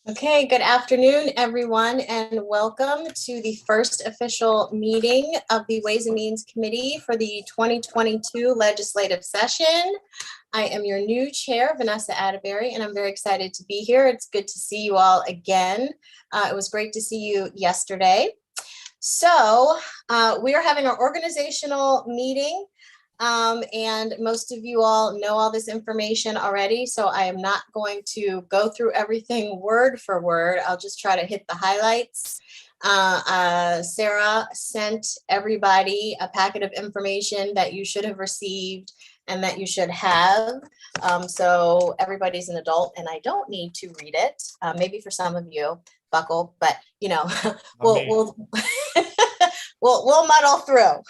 Okay, good afternoon, everyone, and welcome to the first official meeting of the Ways and Means Committee for the 2022 legislative session. I am your new chair, Vanessa Atterbury, and I'm very excited to be here. It's good to see you all again. It was great to see you yesterday. So we are having our organizational meeting. And most of you all know all this information already, so I am not going to go through everything word for word. I'll just try to hit the highlights. Sarah sent everybody a packet of information that you should have received and that you should have. So everybody's an adult and I don't need to read it. Maybe for some of you, buckle, but you know, we'll muddle through.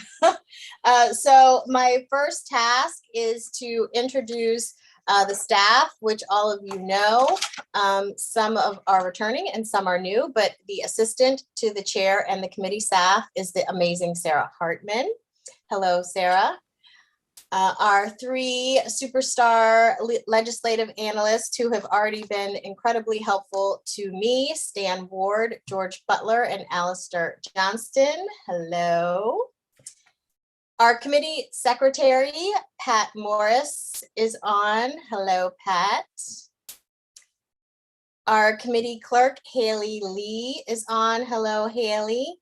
So my first task is to introduce the staff, which all of you know. Some of are returning and some are new, but the assistant to the chair and the committee staff is the amazing Sarah Hartman. Hello, Sarah. Our three superstar legislative analysts who have already been incredibly helpful to me, Stan Ward, George Butler, and Alistair Johnston. Hello. Our committee secretary, Pat Morris, is on. Hello, Pat. Our committee clerk, Haley Lee, is on. Hello, Haley.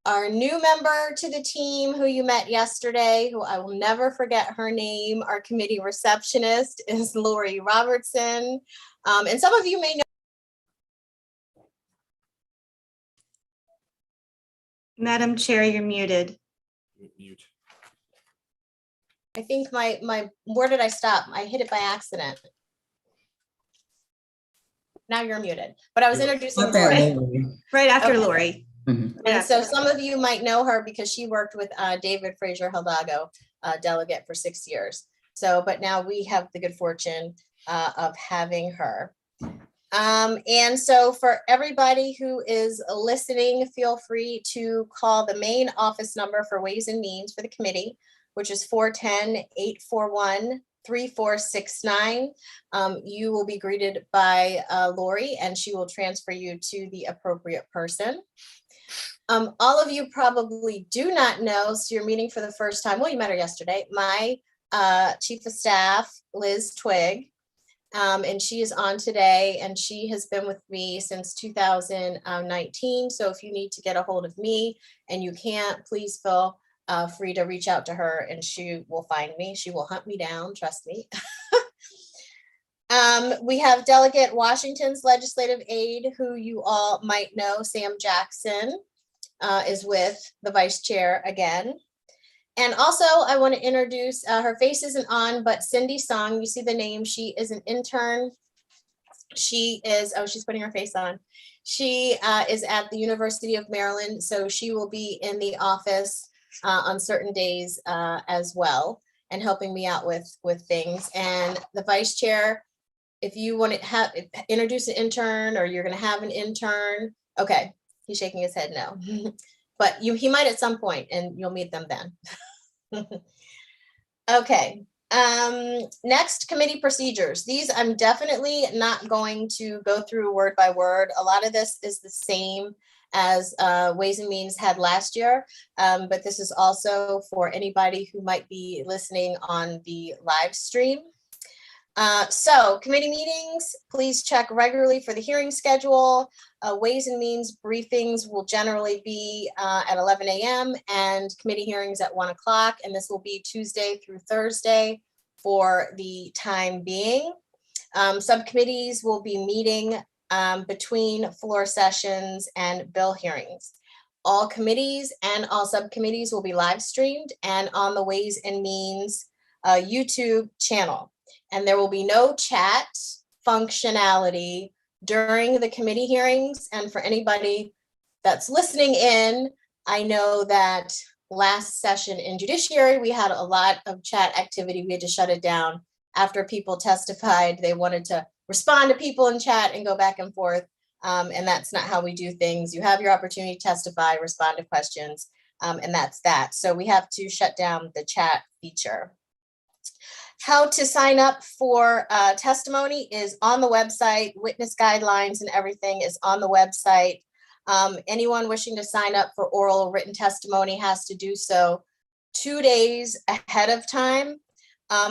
Our new member to the team who you met yesterday, who I will never forget her name, our committee receptionist is Laurie Robertson. And some of you may know. Madam Chair, you're muted. Mute. I think where did I stop? I hit it by accident. Now you're muted, but I was introducing Laurie. Right after Laurie. Mm-hmm. And so some of you might know her because she worked with David Fraser Hildago, delegate for 6 years. So, but now we have the good fortune of having her. And so for everybody who is listening, feel free to call the main office number for Ways and Means for the committee, which is 410-841-3469. You will be greeted by Laurie and she will transfer you to the appropriate person. All of you probably do not know, so you're meeting for the first time. Well, you met her yesterday. My chief of staff, Liz Twigg, and she is on today, and she has been with me since 2019. So if you need to get a hold of me and you can't, please feel free to reach out to her and she will find me. She will hunt me down, trust me. We have Delegate Washington's legislative aide, who you all might know, Sam Jackson, is with the vice chair again. And also I want to introduce, her face isn't on, but Cindy Song, you see the name, she is an intern. She is, oh, she's putting her face on. She is at the University of Maryland, so she will be in the office on certain days as well, and helping me out with things. And the vice chair, if you want to introduce an intern or you're going to have an intern, okay, he's shaking his head no, but he might at some point and you'll meet them then. Okay, next, committee procedures. These I'm definitely not going to go through word by word. A lot of this is the same as Ways and Means had last year, but this is also for anybody who might be listening on the live stream. So committee meetings, please check regularly for the hearing schedule. Ways and Means briefings will generally be at 11 a.m. and committee hearings at 1 o'clock. And this will be Tuesday through Thursday for the time being. Subcommittees will be meeting between floor sessions and bill hearings. All committees and all subcommittees will be live streamed and on the Ways and Means YouTube channel. And there will be no chat functionality during the committee hearings. And for anybody that's listening in, I know that last session in judiciary, we had a lot of chat activity. We had to shut it down after people testified. They wanted to respond to people in chat and go back and forth. And that's not how we do things. You have your opportunity to testify, respond to questions, and that's that. So we have to shut down the chat feature. How to sign up for testimony is on the website. Witness guidelines and everything is on the website. Anyone wishing to sign up for oral or written testimony has to do so 2 days ahead of time,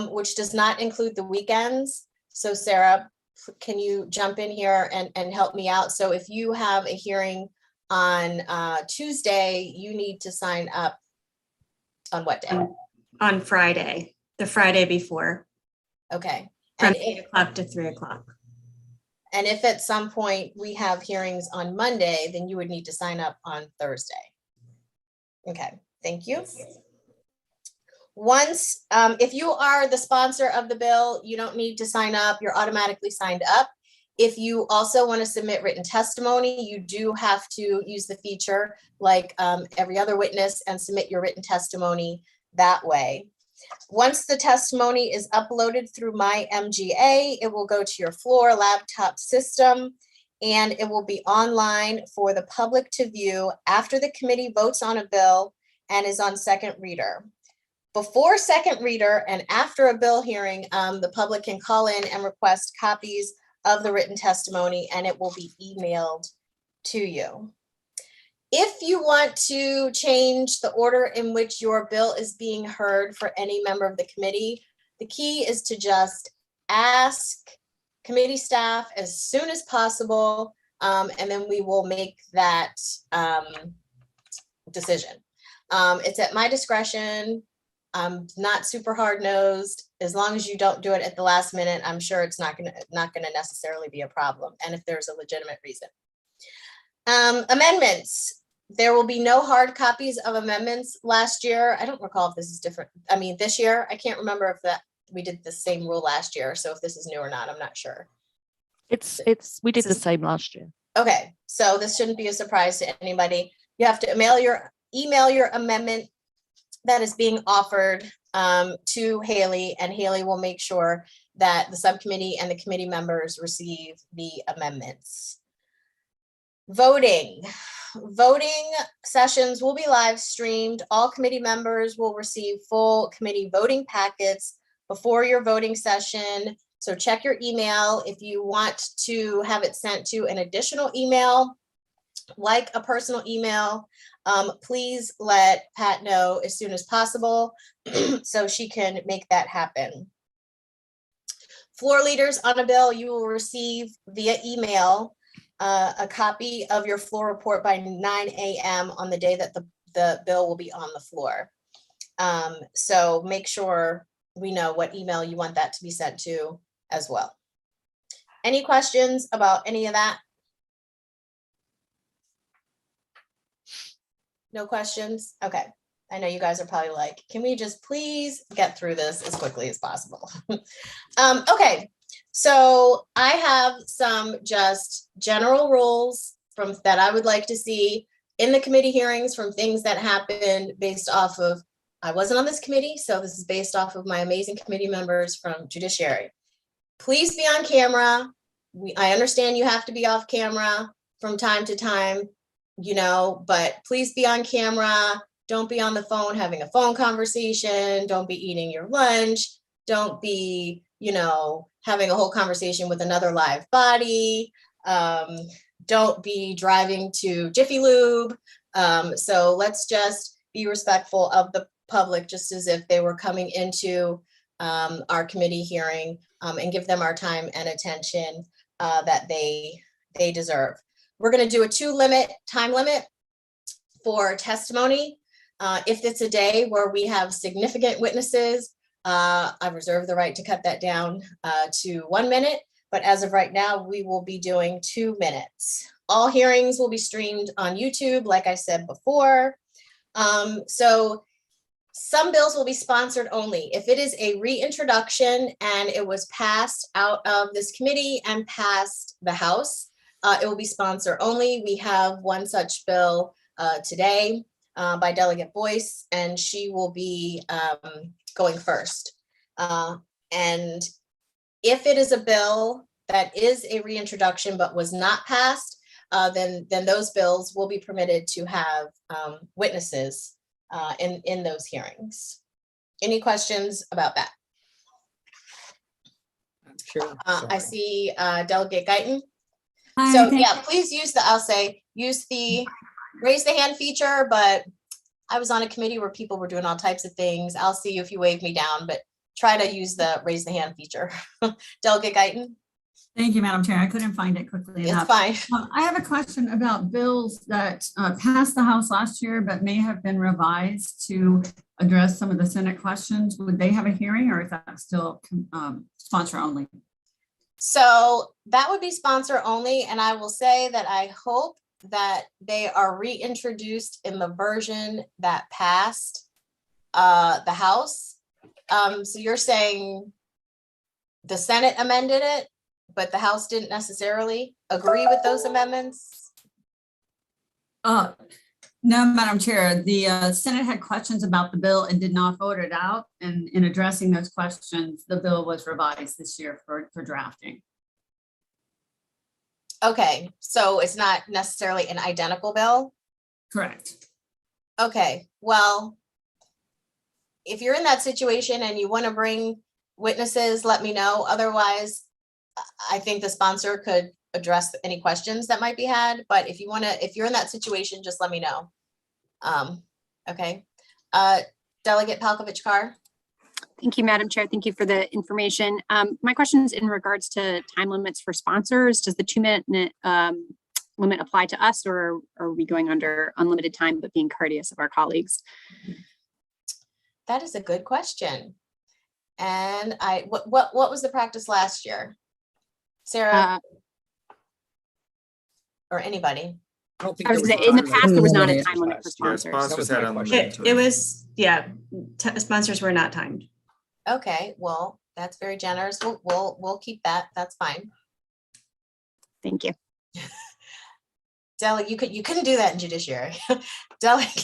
which does not include the weekends. So Sarah, can you jump in here and help me out? So if you have a hearing on Tuesday, you need to sign up on what day? On Friday, the Friday before, Okay. from And 8 o'clock to 3 o'clock. And if at some point we have hearings on Monday, then you would need to sign up on Thursday. Okay, thank you. Once, if you are the sponsor of the bill, you don't need to sign up. You're automatically signed up. If you also want to submit written testimony, you do have to use the feature like every other witness and submit your written testimony that way. Once the testimony is uploaded through My MGA, it will go to your floor laptop system and it will be online for the public to view after the committee votes on a bill and is on second reader. Before second reader and after a bill hearing, the public can call in and request copies of the written testimony and it will be emailed to you. If you want to change the order in which your bill is being heard for any member of the committee, the key is to just ask committee staff as soon as possible, and then we will make that decision. It's at my discretion. I'm not super hard-nosed. As long as you don't do it at the last minute, I'm sure it's not gonna necessarily be a problem, and if there's a legitimate reason. Amendments. There will be no hard copies of amendments last year. I don't recall if this is different. I mean, this year, I can't remember if that we did the same rule last year. So if this is new or not, I'm not sure. We did the same last year. Okay, so this shouldn't be a surprise to anybody. You have to email your amendment that is being offered to Haley, and Haley will make sure that the subcommittee and the committee members receive the amendments. Voting sessions will be live streamed. All committee members will receive full committee voting packets before your voting session. So check your email. If you want to have it sent to an additional email, like a personal email, please let Pat know as soon as possible so she can make that happen. Floor leaders on a bill, you will receive via email a copy of your floor report by 9 a.m. on the day that the bill will be on the floor. So make sure we know what email you want that to be sent to as well. Any questions about any of that? No questions? Okay. I know you guys are probably like, can we just please get through this as quickly as possible? Okay. So I have some just general rules that I would like to see in the committee hearings from things that happened based off of, I wasn't on this committee, so this is based off of my amazing committee members from Judiciary. Please be on camera. I understand you have to be off camera from time to time, but please be on camera. Don't be on the phone having a phone conversation. Don't be eating your lunch. Don't be, having a whole conversation with another live body. Don't be driving to Jiffy Lube. So let's just be respectful of the public, just as if they were coming into our committee hearing, and give them our time and attention that they deserve. We're going to do a time limit for testimony. If it's a day where we have significant witnesses, I reserve the right to cut that down to 1 minute. But as of right now, we will be doing 2 minutes. All hearings will be streamed on YouTube, like I said before. So some bills will be sponsored only. If it is a reintroduction and it was passed out of this committee and passed the House, it will be sponsor only. We have one such bill today by Delegate Boyce, and she will be going first. And if it is a bill that is a reintroduction but was not passed, then those bills will be permitted to have witnesses in those hearings. Any questions about that? Sure. I see Delegate Guyton. Hi, So thank- yeah, please use the raise the hand feature, but I was on a committee where people were doing all types of things. I'll see you if you wave me down, but try to use the raise the hand feature. Delegate Guyton, Thank you, Madam Chair. I couldn't find it quickly it's enough. fine. I have a question about bills that passed the House last year, but may have been revised to address some of the Senate questions. Would they have a hearing, or is that still sponsor only? So that would be sponsor only, and I will say that I hope that they are reintroduced in the version that passed the House. So you're saying the Senate amended it, but the House didn't necessarily agree with those amendments? No, Madam Chair, the Senate had questions about the bill and did not vote it out. And in addressing those questions, the bill was revised this year for drafting. Okay, so it's not necessarily an identical bill? Correct. Okay, well, if you're in that situation and you want to bring witnesses, let me know. Otherwise, I think the sponsor could address any questions that might be had, but if you're in that situation, just let me know. Okay. Delegate Palkovich-Carr. Thank you, Madam Chair. Thank you for the information. My question is in regards to time limits for sponsors. Does the 2-minute limit apply to us, or are we going under unlimited time but being courteous of our colleagues? That is a good question. And what was the practice last year? Sarah or anybody? I don't think I there was was saying, in the time past, there was not a limit time limit for last year. sponsors. Sponsors That had was my unlimited question. It time. was, yeah, sponsors were not timed. Okay, well, that's very generous. We'll keep that. That's fine. Thank you. Delegate, you couldn't do that in judiciary. Delegate,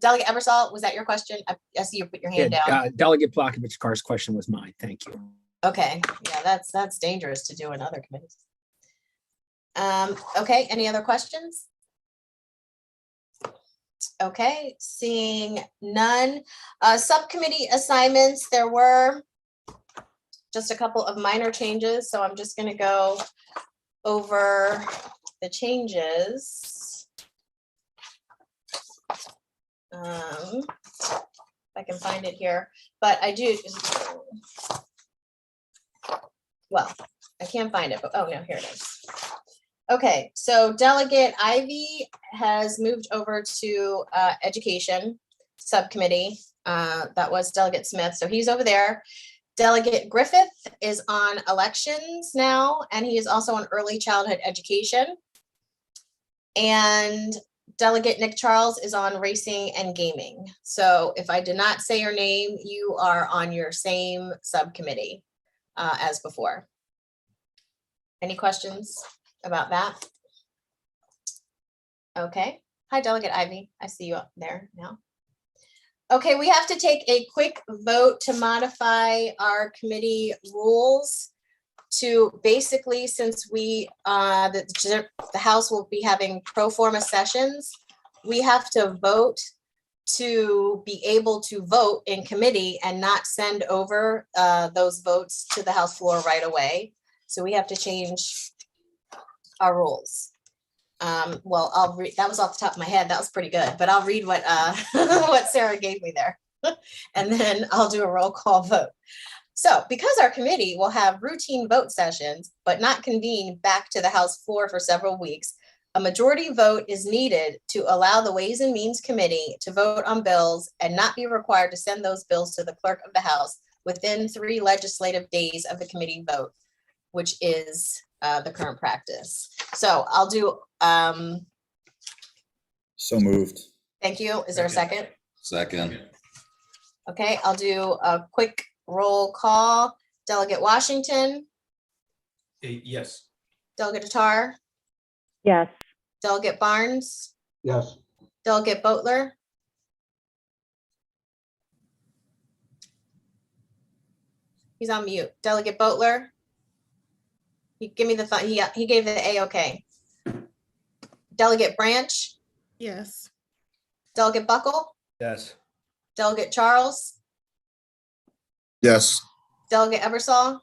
Delegate Ebersol, was that your question? I see you put your hand down. Delegate Palkovich-Carr's question was mine. Thank you. Okay, yeah, that's dangerous to do in other committees. Okay, any other questions? Okay, seeing none. Subcommittee assignments, there were just a couple of minor changes, so I'm just gonna go over the changes. If I can find it here, but I do. Well, I can't find it, but oh no, here it is. Okay, so Delegate Ivy has moved over to Education Subcommittee. That was Delegate Smith, so he's over there. Delegate Griffith is on elections now, and he is also on early childhood education. And Delegate Nick Charles is on racing and gaming. So if I did not say your name, you are on your same subcommittee as before. Any questions about that? Okay. Hi, Delegate Ivy. I see you up there now. Okay, we have to take a quick vote to modify our committee rules to basically, since we, the House will be having pro forma sessions, we have to vote to be able to vote in committee and not send over those votes to the House floor right away. So we have to change our rules. Well, I'll read, that was off the top of my head. That was pretty good, but I'll read what what Sarah gave me there. And then I'll do a roll call vote. So because our committee will have routine vote sessions, but not convene back to the House floor for several weeks, a majority vote is needed to allow the Ways and Means Committee to vote on bills and not be required to send those bills to the clerk of the House within 3 legislative days of the committee vote, which is the current practice. So I'll do, So moved. thank you. Is there a second? Second. Okay, I'll do a quick roll call. Delegate Washington, Yes. Delegate Tatar, Yes. Delegate Barnes, Yes. Delegate Boatler. He's on mute. Delegate Boatler. He give me the thought. He gave the A-OK. Delegate Branch, Yes. Delegate Buckle, Yes. Delegate Charles, Yes. Delegate Eversole,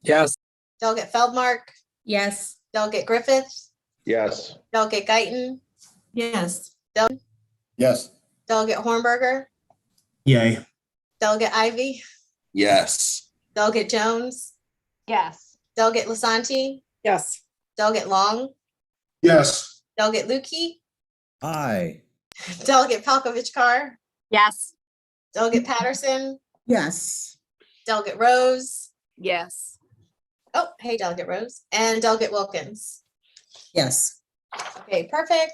Yes. Delegate Feldmark, Yes. Delegate Griffith, Yes. Delegate Guyton, Yes. Yes. Delegate Hornberger, Yay. Delegate Ivy, Yes. Delegate Jones, Yes. Delegate Lasanti, Yes. Delegate Long, Yes. Delegate Lukey, Aye. Delegate Palkovich Carr, Yes. Delegate Patterson, Yes. Delegate Rose. Yes. Oh, hey, Delegate Rose, and Delegate Wilkins. Yes. Okay, perfect.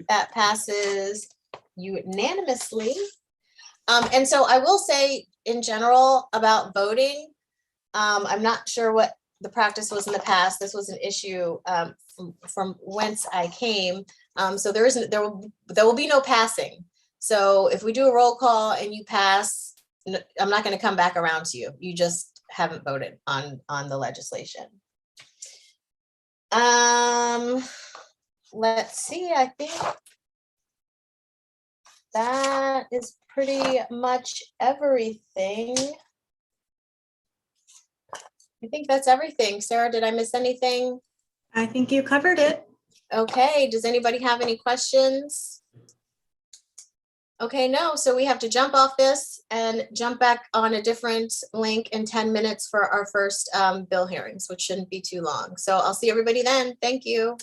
That passes unanimously. And so I will say in general about voting, I'm not sure what the practice was in the past. This was an issue from whence I came. So there will be no passing. So if we do a roll call and you pass, I'm not going to come back around to you. You just haven't voted on the legislation. Let's see, I think that is pretty much everything. I think that's everything. Sarah, did I miss anything? I think you covered it. Okay, does anybody have any questions? Okay, no, so we have to jump off this and jump back on a different link in 10 minutes for our first bill hearings, which shouldn't be too long. So I'll see everybody then. Thank you.